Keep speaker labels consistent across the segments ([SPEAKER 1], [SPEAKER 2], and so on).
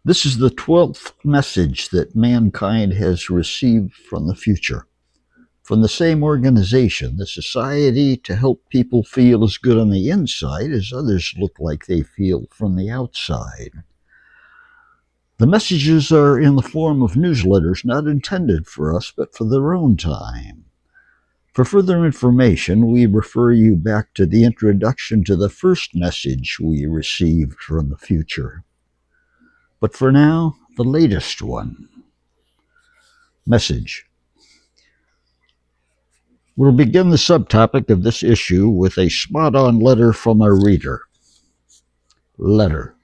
[SPEAKER 1] This is the 12th message that mankind has received from the future. From the same organization, the Society to Help People Feel as Good on the Inside as Others Look Like They Feel from the Outside. The messages are in the form of newsletters not intended for us but for their own time. For further information, we refer you back to the introduction to the first message we received from the future. But for now, the latest one. Message. We'll begin the subtopic of this issue with a spot-on letter from a reader. Letter.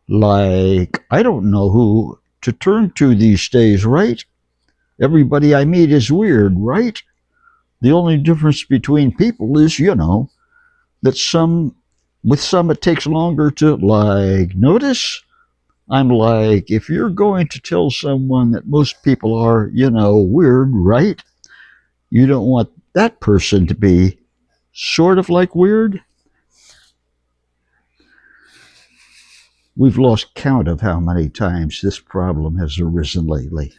[SPEAKER 1] Like, I don't know who to turn to these days, right? Everybody I meet is weird, right? The only difference between people is, that with some it takes longer to, notice. I'm like, if you're going to tell someone that most people are, weird, right? You don't want that person to be sort of like weird. We've lost count of how many times this problem has arisen lately.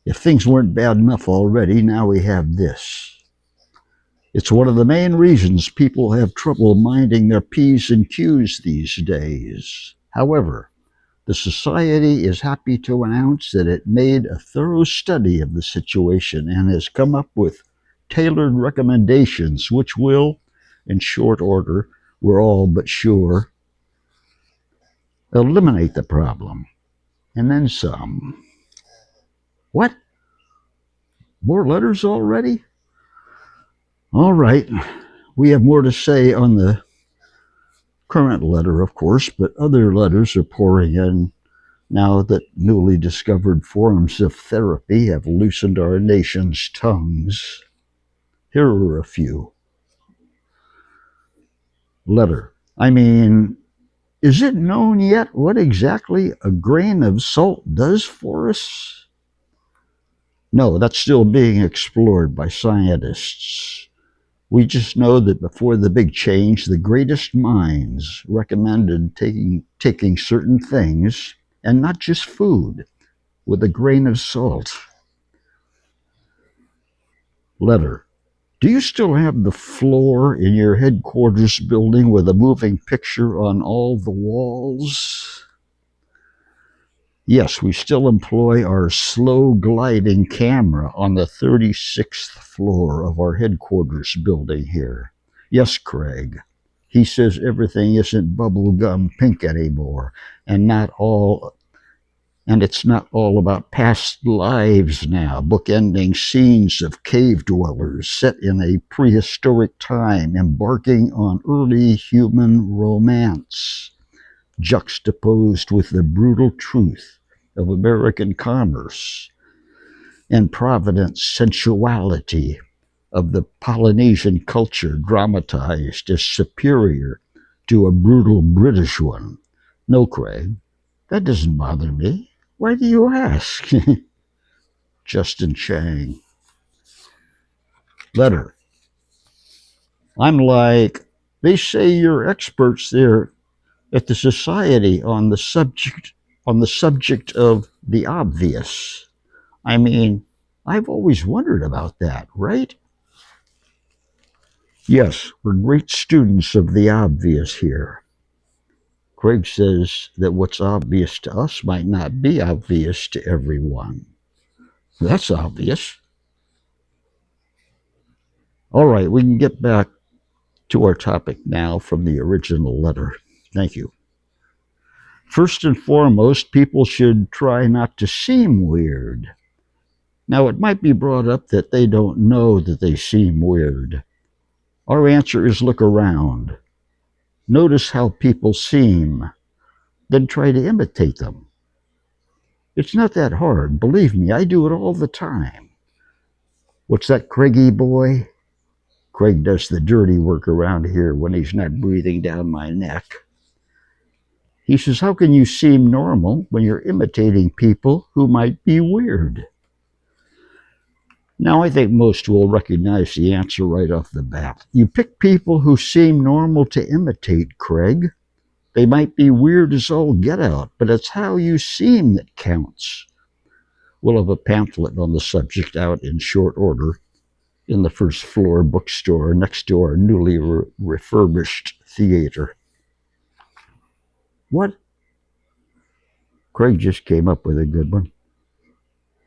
[SPEAKER 1] If things weren't bad enough already, now we have this. It's one of the main reasons people have trouble minding their P's and Q's these days. However, the Society is happy to announce that it made a thorough study of the situation and has come up with tailored recommendations which will, in short order, we're all but sure, eliminate the problem. And then some. What? More letters already? All right. We have more to say on the current letter, of course, but other letters are pouring in now that newly discovered forms of therapy have loosened our nation's tongues. Here are a few. Letter. Is it known yet what exactly a grain of salt does for us? No, that's still being explored by scientists. We just know that before the big change, the greatest minds recommended taking certain things, and not just food, with a grain of salt. Letter. Do you still have the floor in your headquarters building with a moving picture on all the walls? Yes, we still employ our slow gliding camera on the 36th floor of our headquarters building here. Yes, Craig. He says everything isn't bubblegum pink anymore, and it's not all about past lives now, bookending scenes of cave dwellers set in a prehistoric time, embarking on early human romance, juxtaposed with the brutal truth of American commerce and provident sensuality of the Polynesian culture dramatized as superior to a brutal British one. No, Craig, that doesn't bother me. Why do you ask? Justin Chang. Letter. I'm like, they say you're experts there at the Society on the subject of the obvious. I've always wondered about that, right? Yes, we're great students of the obvious here. Craig says that what's obvious to us might not be obvious to everyone. That's obvious. All right, we can get back to our topic now from the original letter. Thank you. First and foremost, people should try not to seem weird. Now, it might be brought up that they don't know that they seem weird. Our answer is look around. Notice how people seem, then try to imitate them. It's not that hard. Believe me, I do it all the time. What's that, Craigie boy? Craig does the dirty work around here when he's not breathing down my neck. He says, how can you seem normal when you're imitating people who might be weird? Now, I think most will recognize the answer right off the bat. You pick people who seem normal to imitate, Craig. They might be weird as all get out, but it's how you see 'em that counts. We'll have a pamphlet on the subject out in short order in the first floor bookstore next to our newly refurbished theater. What? Craig just came up with a good one.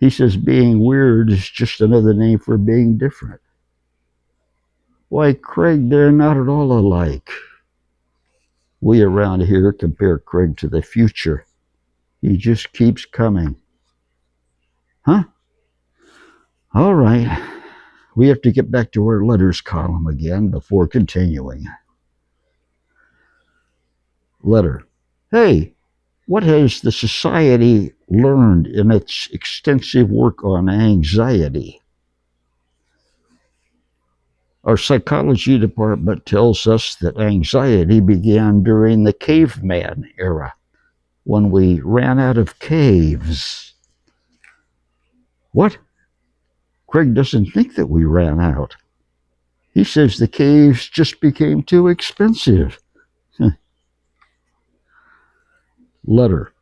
[SPEAKER 1] He says being weird is just another name for being different. Why, Craig, they're not at all alike. We around here compare Craig to the future. He just keeps coming. Huh? All right. We have to get back to our letters column again before continuing. Letter. Hey, what has the society learned in its extensive work on anxiety? Our psychology department tells us that anxiety began during the caveman era, when we ran out of caves. What? Craig doesn't think that we ran out. He says the caves just became too expensive. Letter.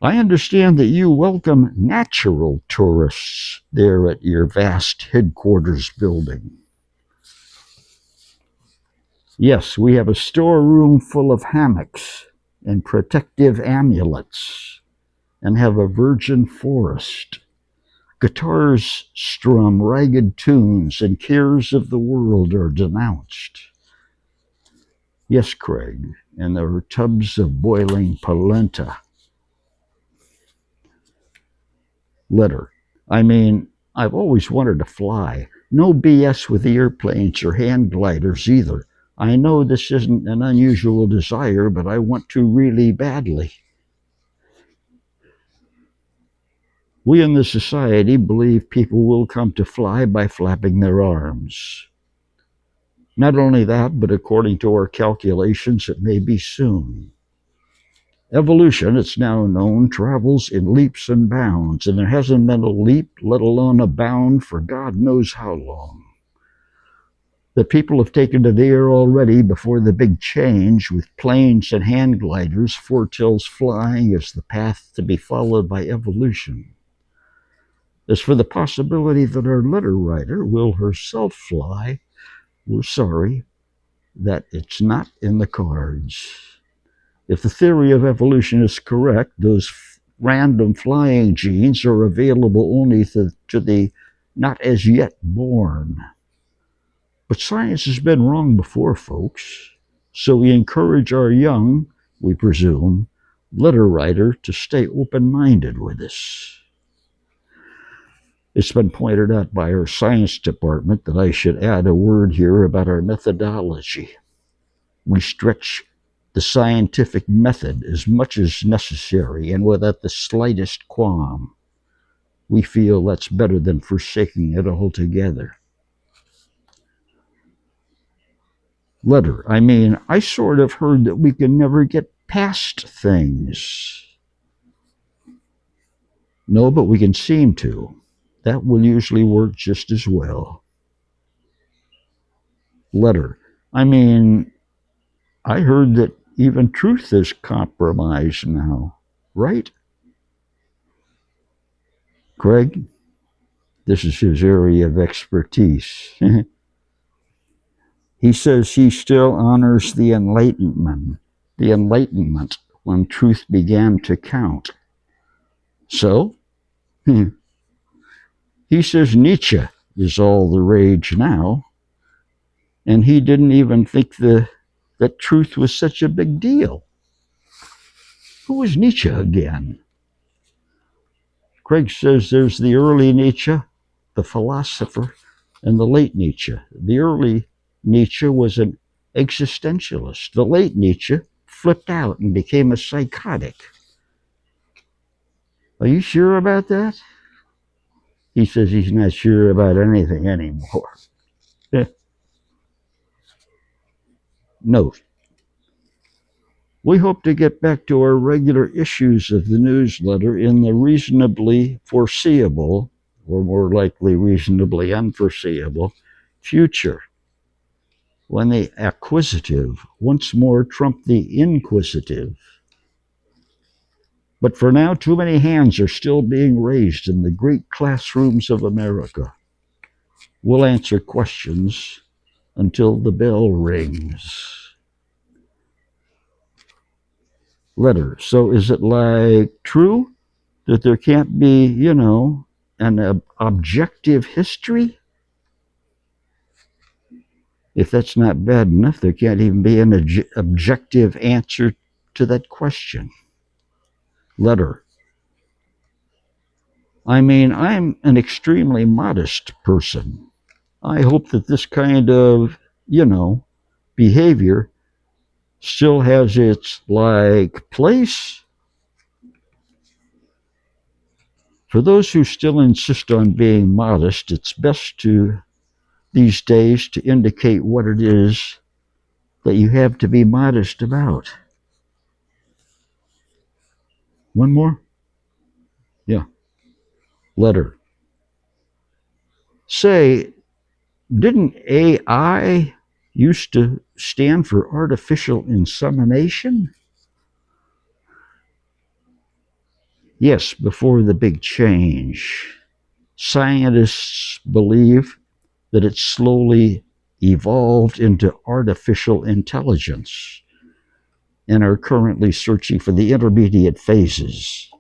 [SPEAKER 1] I understand that you welcome natural tourists there at your vast headquarters building. Yes, we have a storeroom full of hammocks and protective amulets, and have a virgin forest. Guitars strum ragged tunes, and cares of the world are denounced. Yes, Craig, and there are tubs of boiling polenta. Letter. I've always wanted to fly. No BS with airplanes or hand gliders either. I know this isn't an unusual desire, but I want to really badly. We in the society believe people will come to fly by flapping their arms. Not only that, but according to our calculations, it may be soon. Evolution, it's now known, travels in leaps and bounds, and there hasn't been a leap, let alone a bound, for God knows how long. The people have taken to the air already before the big change, with planes and hand gliders foretells flying as the path to be followed by evolution. As for the possibility that our letter writer will herself fly, we're sorry that it's not in the cards. If the theory of evolution is correct, those random flying genes are available only to the not as yet born. But science has been wrong before, folks. So we encourage our young, we presume, letter writer to stay open-minded with this. It's been pointed out by our science department that I should add a word here about our methodology. We stretch the scientific method as much as necessary and without the slightest qualm. We feel that's better than forsaking it altogether. Letter. I sort of heard that we can never get past things. No, but we can seem to. That will usually work just as well. Letter. I heard that even truth is compromised now, right? Craig, this is his area of expertise. He says he still honors the Enlightenment when truth began to count. So, he says Nietzsche is all the rage now, and he didn't even think that truth was such a big deal. Who was Nietzsche again? Craig says there's the early Nietzsche, the philosopher, and the late Nietzsche. The early Nietzsche was an existentialist. The late Nietzsche flipped out and became a psychotic. Are you sure about that? He says he's not sure about anything anymore. Note. We hope to get back to our regular issues of the newsletter in the reasonably foreseeable, or more likely reasonably unforeseeable, future. when the acquisitive once more trump the inquisitive. But for now, too many hands are still being raised in the great classrooms of America. We'll answer questions until the bell rings. Letter. So is it like true that there can't be, an objective history? If that's not bad enough, there can't even be an objective answer to that question. Letter. I mean, I'm an extremely modest person. I hope that this kind of, behavior still has its, place. For those who still insist on being modest, it's best these days to indicate what it is that you have to be modest about. One more? Yeah. Letter. Say, didn't AI used to stand for artificial insemination? Yes, before the big change. Scientists believe that it slowly evolved into artificial intelligence and are currently searching for the intermediate phases.